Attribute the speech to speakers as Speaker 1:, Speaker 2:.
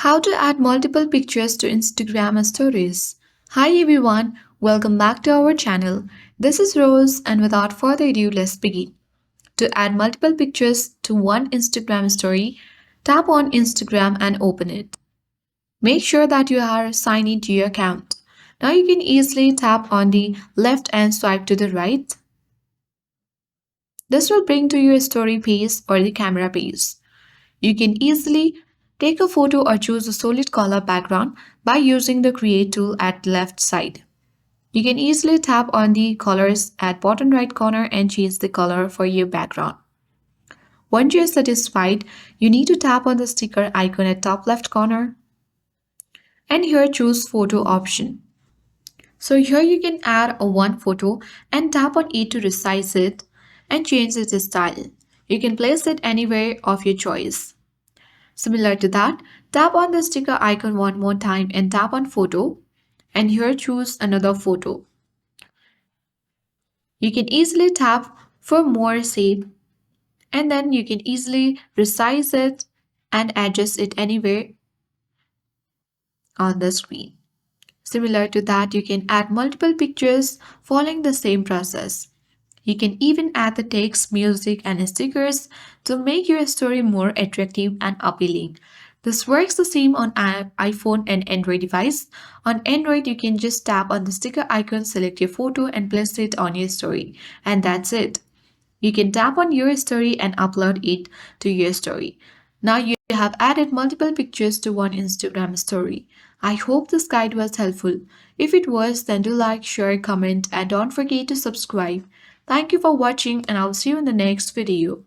Speaker 1: How to add multiple pictures to Instagram stories. Hi everyone, welcome back to our channel. This is Rose, and without further ado, let's begin. To add multiple pictures to one Instagram story, tap on Instagram and open it. Make sure that you are signed into your account. Now you can easily tap on the left and swipe to the right. This will bring to your story page or the camera page. You can easily take a photo or choose a solid color background by using the Create tool at left side. You can easily tap on the colors at bottom right corner and change the color for your background. Once you're satisfied, you need to tap on the sticker icon at top left corner and here choose photo option. So here you can add a one photo and tap on it to resize it and change its style. You can place it anywhere of your choice. Similar to that, tap on the sticker icon one more time and tap on photo and here choose another photo. You can easily tap for more shape and then you can easily resize it and adjust it anywhere on the screen. Similar to that, you can add multiple pictures following the same process. You can even add the text, music, and stickers to make your story more attractive and appealing. This works the same on iPhone and Android device. On Android, you can just tap on the sticker icon, select your photo, and place it on your story. And that's it. You can tap on your story and upload it to your story. Now you have added multiple pictures to one Instagram story. I hope this guide was helpful. If it was, then do like, share, comment, and don't forget to subscribe. Thank you for watching, and I'll see you in the next video.